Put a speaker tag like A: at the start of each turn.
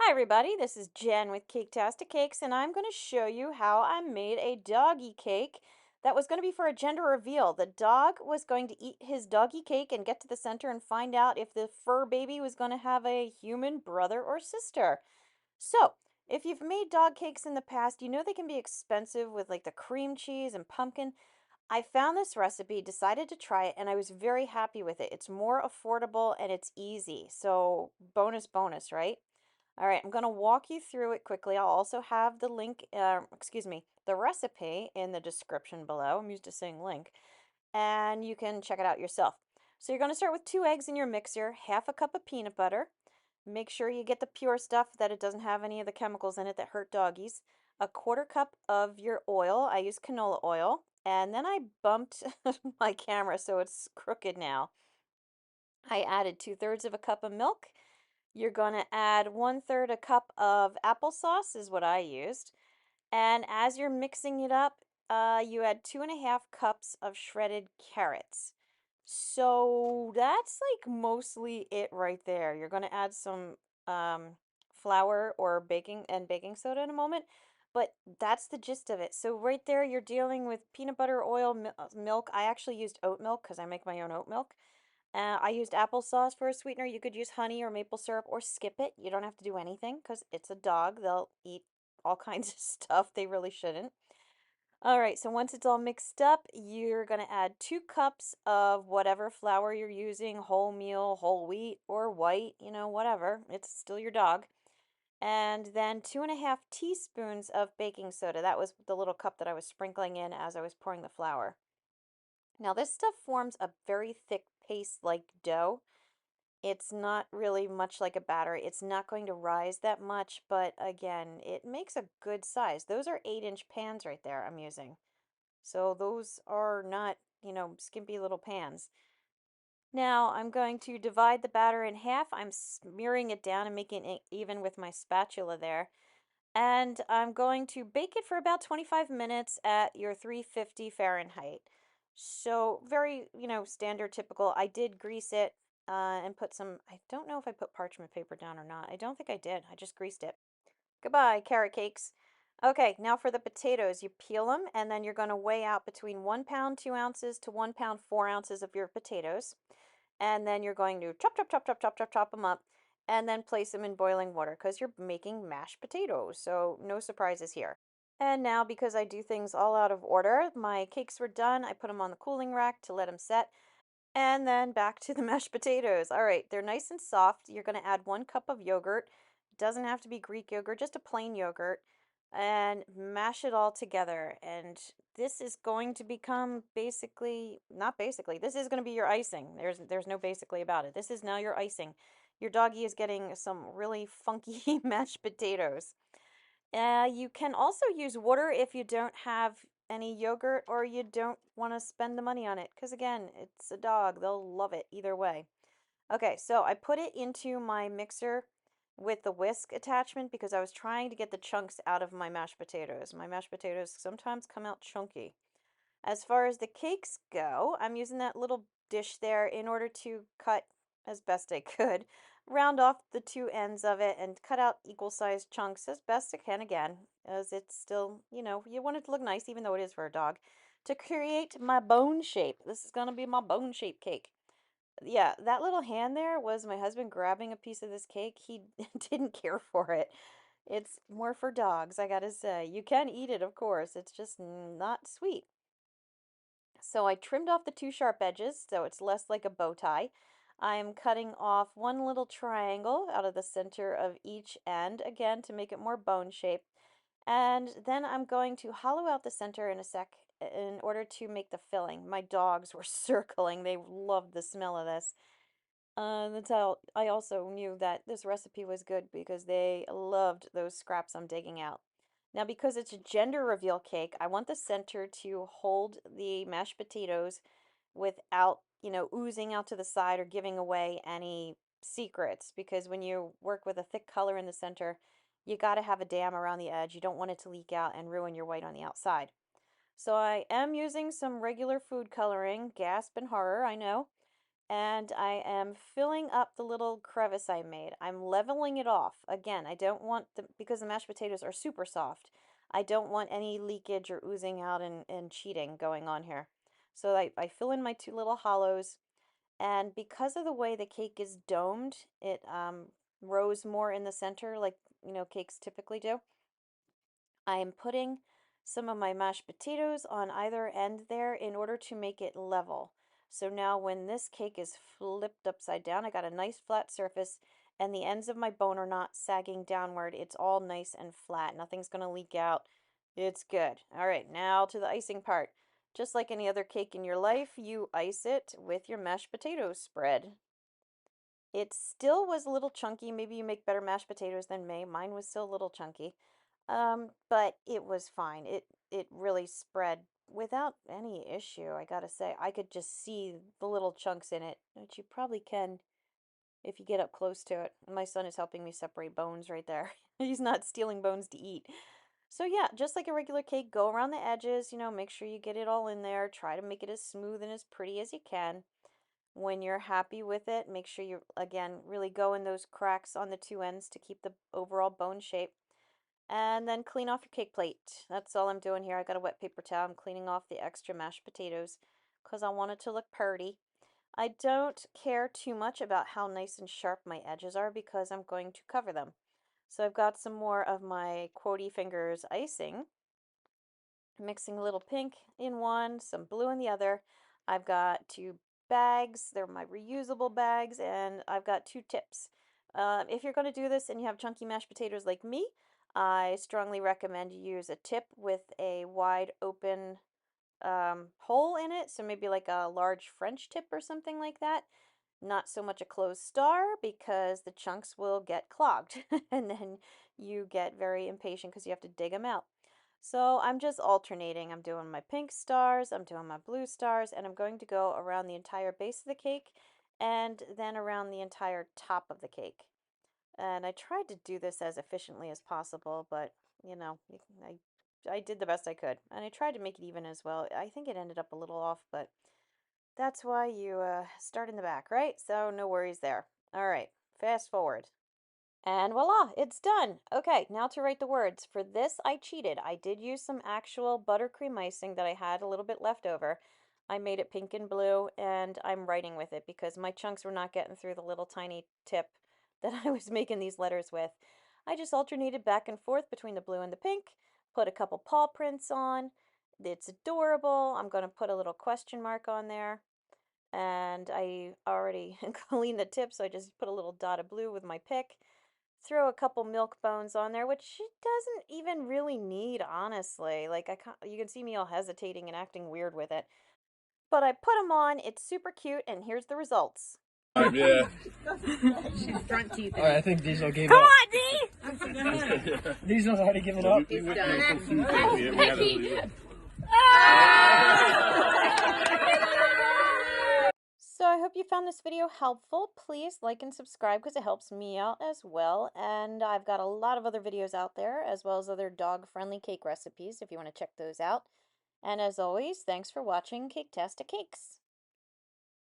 A: Hi everybody, this is Jen with Caketastic Cakes, and I'm going to show you how I made a doggy cake that was going to be for a gender reveal. The dog was going to eat his doggy cake and get to the center and find out if the fur baby was going to have a human brother or sister. So, if you've made dog cakes in the past, you know they can be expensive with like the cream cheese and pumpkin. I found this recipe, decided to try it, and I was very happy with it. It's more affordable and it's easy. So, bonus, right? All right, I'm going to walk you through it quickly. I'll also have the link, the recipe in the description below. I'm used to saying link, and you can check it out yourself. So you're going to start with 2 eggs in your mixer, half a cup of peanut butter. Make sure you get the pure stuff, that it doesn't have any of the chemicals in it that hurt doggies. A quarter cup of your oil. I use canola oil. And then I bumped my camera so it's crooked now. I added 2/3 of a cup of milk. You're going to add 1/3 a cup of applesauce is what I used. And as you're mixing it up, you add 2.5 cups of shredded carrots. So that's like mostly it right there. You're going to add some flour or baking soda in a moment, but that's the gist of it. So right there, you're dealing with peanut butter, oil, milk. I actually used oat milk because I make my own oat milk. I used applesauce for a sweetener. You could use honey or maple syrup or skip it. You don't have to do anything because it's a dog. They'll eat all kinds of stuff they really shouldn't. All right, so once it's all mixed up, you're going to add 2 cups of whatever flour you're using, wholemeal, whole wheat, or white, whatever. It's still your dog. And then 2.5 teaspoons of baking soda. That was the little cup that I was sprinkling in as I was pouring the flour. Now, this stuff forms a very thick paste-like dough. It's not really much like a batter. It's not going to rise that much, but again, it makes a good size. Those are 8-inch pans right there I'm using. So those are not, skimpy little pans. Now I'm going to divide the batter in half. I'm smearing it down and making it even with my spatula there. And I'm going to bake it for about 25 minutes at your 350 Fahrenheit. So very, standard, typical. I did grease it and put some, I don't know if I put parchment paper down or not. I don't think I did. I just greased it. Goodbye, carrot cakes. Okay, now for the potatoes. You peel them and then you're going to weigh out between 1 pound, 2 ounces to 1 pound, 4 ounces of your potatoes. And then you're going to chop them up and then place them in boiling water because you're making mashed potatoes. So no surprises here. And now, because I do things all out of order, my cakes were done. I put them on the cooling rack to let them set. And then back to the mashed potatoes. All right, they're nice and soft. You're going to add 1 cup of yogurt. It doesn't have to be Greek yogurt, just a plain yogurt. And mash it all together. And this is going to become basically, not basically, this is going to be your icing. There's no basically about it. This is now your icing. Your doggy is getting some really funky mashed potatoes. You can also use water if you don't have any yogurt or you don't want to spend the money on it. Because again, it's a dog. They'll love it either way. Okay, so I put it into my mixer with the whisk attachment because I was trying to get the chunks out of my mashed potatoes. My mashed potatoes sometimes come out chunky. As far as the cakes go, I'm using that little dish there in order to cut as best I could, round off the two ends of it and cut out equal sized chunks as best I can again, as it's still, you want it to look nice even though it is for a dog, to create my bone shape. This is going to be my bone shape cake. Yeah, that little hand there was my husband grabbing a piece of this cake. He didn't care for it. It's more for dogs, I gotta say. You can eat it, of course. It's just not sweet. So I trimmed off the two sharp edges so it's less like a bow tie. I'm cutting off one little triangle out of the center of each end, again to make it more bone shaped. And then I'm going to hollow out the center in a sec in order to make the filling. My dogs were circling. They loved the smell of this. That's how I also knew that this recipe was good because they loved those scraps I'm digging out. Now, because it's a gender reveal cake, I want the center to hold the mashed potatoes without, oozing out to the side or giving away any secrets. Because when you work with a thick color in the center, you got to have a dam around the edge. You don't want it to leak out and ruin your white on the outside. So I am using some regular food coloring, gasp and horror, I know. and I am filling up the little crevice I made. I'm leveling it off. Again, I don't want because the mashed potatoes are super soft, I don't want any leakage or oozing out and cheating going on here. So I fill in my two little hollows, and because of the way the cake is domed, it rose more in the center like, cakes typically do. I am putting some of my mashed potatoes on either end there in order to make it level. So now when this cake is flipped upside down, I got a nice flat surface and the ends of my bone are not sagging downward. It's all nice and flat. Nothing's going to leak out. It's good. All right, now to the icing part. Just like any other cake in your life, you ice it with your mashed potato spread. It still was a little chunky. Maybe you make better mashed potatoes than me. Mine was still a little chunky. But it was fine. It really spread without any issue, I gotta say. I could just see the little chunks in it, which you probably can if you get up close to it. My son is helping me separate bones right there. He's not stealing bones to eat. So yeah, just like a regular cake, go around the edges, make sure you get it all in there. Try to make it as smooth and as pretty as you can. When you're happy with it, make sure you, again, really go in those cracks on the two ends to keep the overall bone shape. And then clean off your cake plate. That's all I'm doing here. I got a wet paper towel. I'm cleaning off the extra mashed potatoes because I want it to look pretty. I don't care too much about how nice and sharp my edges are because I'm going to cover them. So I've got some more of my Quotey Fingers icing. Mixing a little pink in one, some blue in the other. I've got two bags. They're my reusable bags, and I've got two tips. If you're going to do this and you have chunky mashed potatoes like me, I strongly recommend you use a tip with a wide open hole in it. So maybe like a large French tip or something like that. Not so much a closed star because the chunks will get clogged and then you get very impatient because you have to dig them out. So I'm just alternating. I'm doing my pink stars, I'm doing my blue stars, and I'm going to go around the entire base of the cake and then around the entire top of the cake. And I tried to do this as efficiently as possible, but I did the best I could. And I tried to make it even as well. I think it ended up a little off, but that's why you start in the back, right? So no worries there. All right, fast forward. And voila, it's done. Okay, now to write the words. For this, I cheated. I did use some actual buttercream icing that I had a little bit left over. I made it pink and blue, and I'm writing with it because my chunks were not getting through the little tiny tip that I was making these letters with. I just alternated back and forth between the blue and the pink, put a couple paw prints on. It's adorable. I'm going to put a little question mark on there. And I already cleaned the tip, so I just put a little dot of blue with my pick. Throw a couple milk bones on there, which it doesn't even really need, honestly. Like, you can see me all hesitating and acting weird with it. But I put them on. It's super cute, and here's the results.
B: Yeah.
C: Front teeth.
B: Alright, I think Diesel gave
C: Come
B: up.
C: on, D!
B: Diesel's already given up.
C: He's done.
A: So I hope you found this video helpful. Please like and subscribe because it helps me out as well. And I've got a lot of other videos out there as well as other dog-friendly cake recipes if you want to check those out. And as always, thanks for watching Caketastic Cakes.